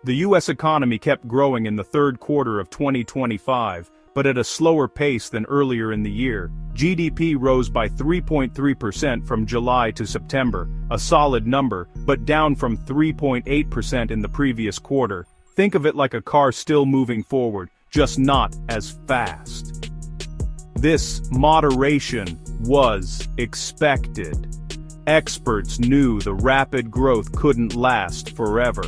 The U.S. economy kept growing in the third quarter of 2025, but at a slower pace than earlier in the year. GDP rose by 3.3% from July to September, a solid number, but down from 3.8% in the previous quarter. Think of it like a car still moving forward, just not as fast. This moderation was expected. Experts knew the rapid growth couldn't last forever.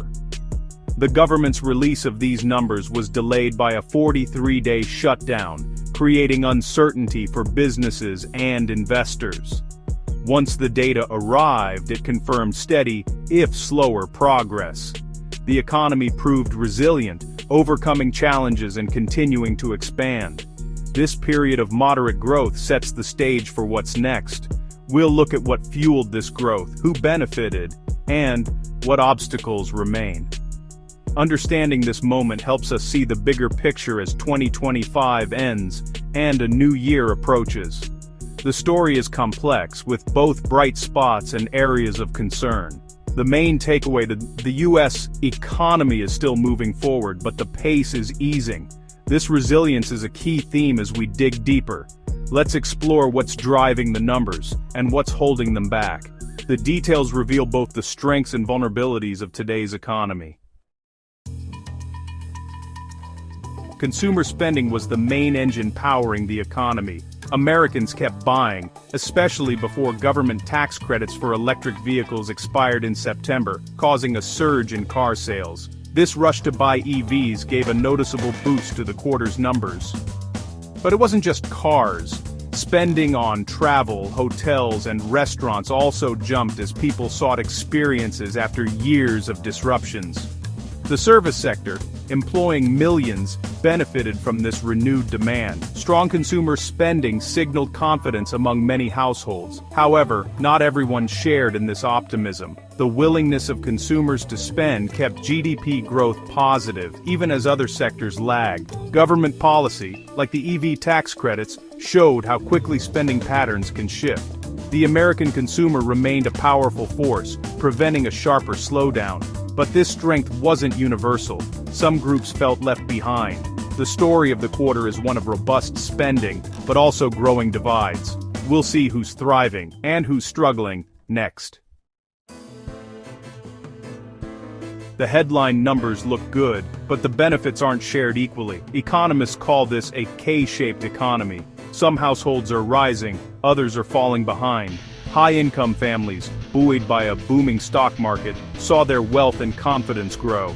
The government's release of these numbers was delayed by a 43-day shutdown, creating uncertainty for businesses and investors. Once the data arrived, it confirmed steady, if slower, progress. The economy proved resilient, overcoming challenges and continuing to expand. This period of moderate growth sets the stage for what's next. We'll look at what fueled this growth, who benefited, and what obstacles remain. Understanding this moment helps us see the bigger picture as 2025 ends and a new year approaches. The story is complex, with both bright spots and areas of concern. The main takeaway: the U.S. economy is still moving forward, but the pace is easing. This resilience is a key theme as we dig deeper. Let's explore what's driving the numbers, and what's holding them back. The details reveal both the strengths and vulnerabilities of today's economy. Consumer spending was the main engine powering the economy. Americans kept buying, especially before government tax credits for electric vehicles expired in September, causing a surge in car sales. This rush to buy EVs gave a noticeable boost to the quarter's numbers. But it wasn't just cars. Spending on travel, hotels, and restaurants also jumped as people sought experiences after years of disruptions. The service sector, employing millions, benefited from this renewed demand. Strong consumer spending signaled confidence among many households. However, not everyone shared in this optimism. The willingness of consumers to spend kept GDP growth positive, even as other sectors lagged. Government policy, like the EV tax credits, showed how quickly spending patterns can shift. The American consumer remained a powerful force, preventing a sharper slowdown. But this strength wasn't universal. Some groups felt left behind. The story of the quarter is one of robust spending, but also growing divides. We'll see who's thriving and who's struggling next. The headline numbers look good, but the benefits aren't shared equally. Economists call this a K-shaped economy. Some households are rising, others are falling behind. High-income families, buoyed by a booming stock market, saw their wealth and confidence grow.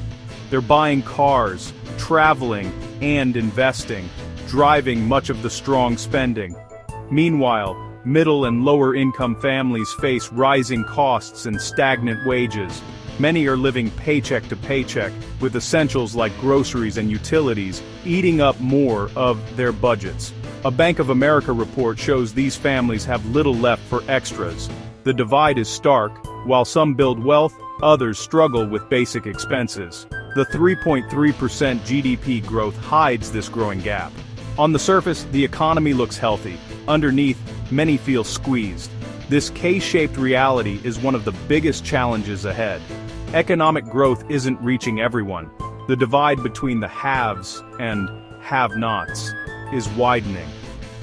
They're buying cars, traveling, and investing, driving much of the strong spending. Meanwhile, middle and lower-income families face rising costs and stagnant wages. Many are living paycheck to paycheck, with essentials like groceries and utilities eating up more of their budgets. A Bank of America report shows these families have little left for extras. The divide is stark. While some build wealth, others struggle with basic expenses. The 3.3% GDP growth hides this growing gap. On the surface, the economy looks healthy. Underneath, many feel squeezed. This K-shaped reality is one of the biggest challenges ahead. Economic growth isn't reaching everyone. The divide between the haves and have-nots is widening.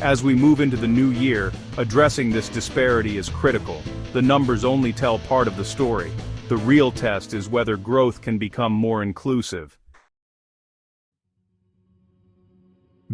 As we move into the new year, addressing this disparity is critical. The numbers only tell part of the story. The real test is whether growth can become more inclusive.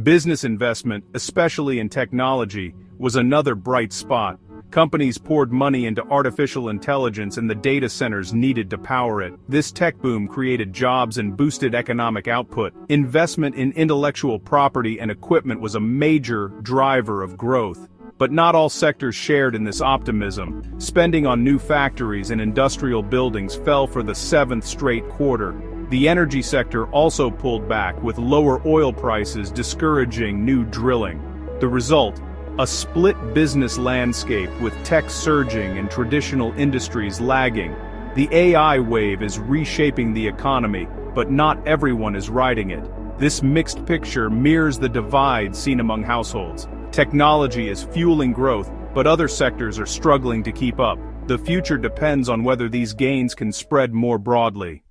Business investment, especially in technology, was another bright spot. Companies poured money into artificial intelligence and the data centers needed to power it. This tech boom created jobs and boosted economic output. Investment in intellectual property and equipment was a major driver of growth. But not all sectors shared in this optimism. Spending on new factories and industrial buildings fell for the 7th straight quarter. The energy sector also pulled back, with lower oil prices discouraging new drilling. The result: a split business landscape, with tech surging and traditional industries lagging. The AI wave is reshaping the economy, but not everyone is riding it. This mixed picture mirrors the divide seen among households. Technology is fueling growth, but other sectors are struggling to keep up. The future depends on whether these gains can spread more broadly.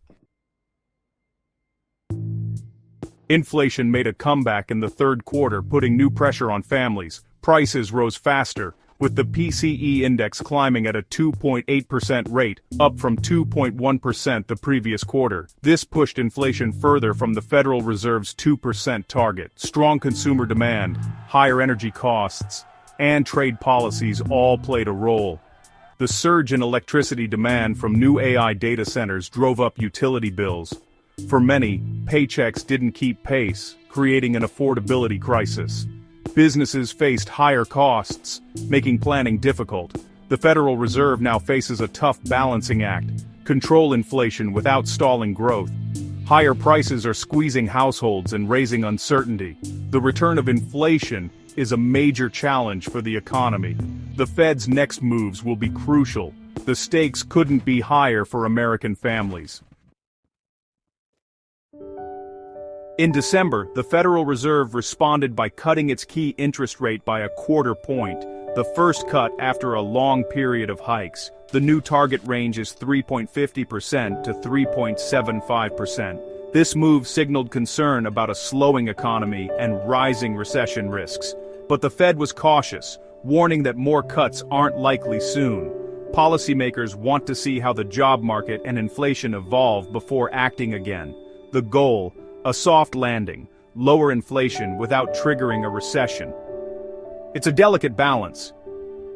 Inflation made a comeback in the third quarter, putting new pressure on families. Prices rose faster, with the PCE index climbing at a 2.8% rate, up from 2.1% the previous quarter. This pushed inflation further from the Federal Reserve's 2% target. Strong consumer demand, higher energy costs, and trade policies all played a role. The surge in electricity demand from new AI data centers drove up utility bills. For many, paychecks didn't keep pace, creating an affordability crisis. Businesses faced higher costs, making planning difficult. The Federal Reserve now faces a tough balancing act: control inflation without stalling growth. Higher prices are squeezing households and raising uncertainty. The return of inflation is a major challenge for the economy. The Fed's next moves will be crucial. The stakes couldn't be higher for American families. In December, the Federal Reserve responded by cutting its key interest rate by a quarter point, the first cut after a long period of hikes. The new target range is 3.50% to 3.75%. This move signaled concern about a slowing economy and rising recession risks. But the Fed was cautious, warning that more cuts aren't likely soon. Policymakers want to see how the job market and inflation evolve before acting again. The goal: a soft landing, lower inflation without triggering a recession. It's a delicate balance.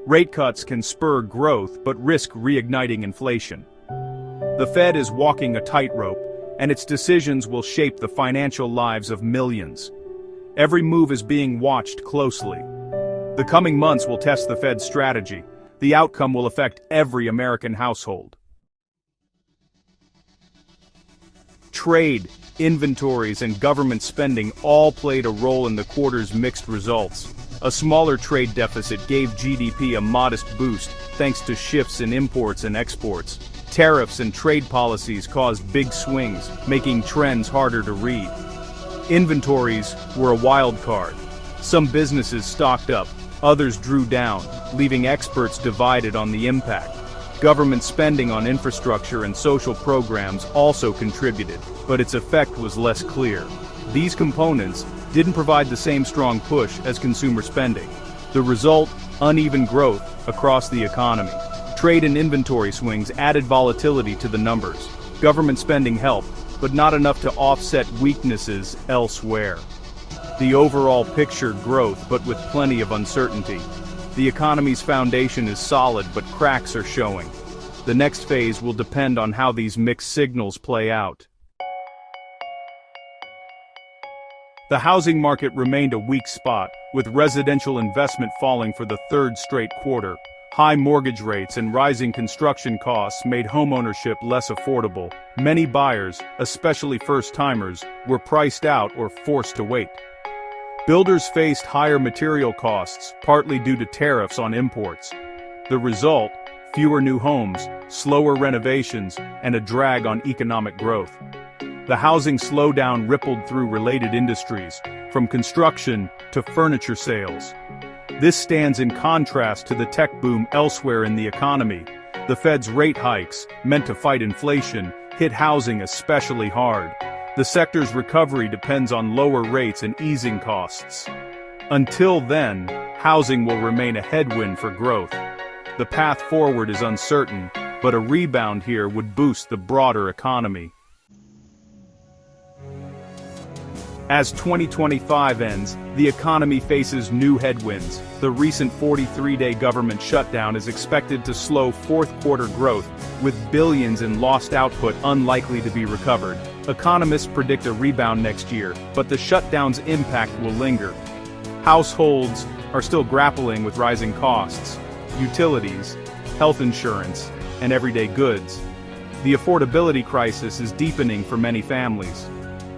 Rate cuts can spur growth but risk reigniting inflation. The Fed is walking a tightrope, and its decisions will shape the financial lives of millions. Every move is being watched closely. The coming months will test the Fed's strategy. The outcome will affect every American household. Trade, inventories, and government spending all played a role in the quarter's mixed results. A smaller trade deficit gave GDP a modest boost thanks to shifts in imports and exports. Tariffs and trade policies caused big swings, making trends harder to read. Inventories were a wild card. Some businesses stocked up, others drew down, leaving experts divided on the impact. Government spending on infrastructure and social programs also contributed, but its effect was less clear. These components didn't provide the same strong push as consumer spending. The result: uneven growth across the economy. Trade and inventory swings added volatility to the numbers. Government spending helped, but not enough to offset weaknesses elsewhere. The overall picture: growth, but with plenty of uncertainty. The economy's foundation is solid, but cracks are showing. The next phase will depend on how these mixed signals play out. The housing market remained a weak spot, with residential investment falling for the third straight quarter. High mortgage rates and rising construction costs made homeownership less affordable. Many buyers, especially first-timers, were priced out or forced to wait. Builders faced higher material costs, partly due to tariffs on imports. The result: fewer new homes, slower renovations, and a drag on economic growth. The housing slowdown rippled through related industries, from construction to furniture sales. This stands in contrast to the tech boom elsewhere in the economy. The Fed's rate hikes, meant to fight inflation, hit housing especially hard. The sector's recovery depends on lower rates and easing costs. Until then, housing will remain a headwind for growth. The path forward is uncertain, but a rebound here would boost the broader economy. As 2025 ends, the economy faces new headwinds. The recent 43-day government shutdown is expected to slow fourth-quarter growth, with billions in lost output unlikely to be recovered. Economists predict a rebound next year, but the shutdown's impact will linger. Households are still grappling with rising costs: utilities, health insurance, and everyday goods. The affordability crisis is deepening for many families.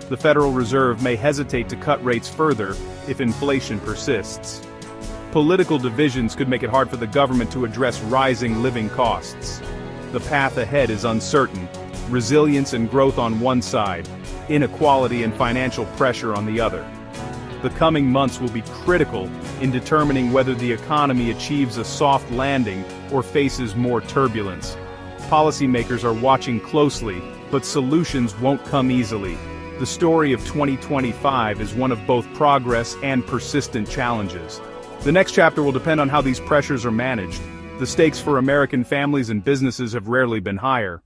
The Federal Reserve may hesitate to cut rates further if inflation persists. Political divisions could make it hard for the government to address rising living costs. The path ahead is uncertain: resilience and growth on one side, inequality and financial pressure on the other. The coming months will be critical in determining whether the economy achieves a soft landing or faces more turbulence. Policymakers are watching closely, but solutions won't come easily. The story of 2025 is one of both progress and persistent challenges. The next chapter will depend on how these pressures are managed. The stakes for American families and businesses have rarely been higher.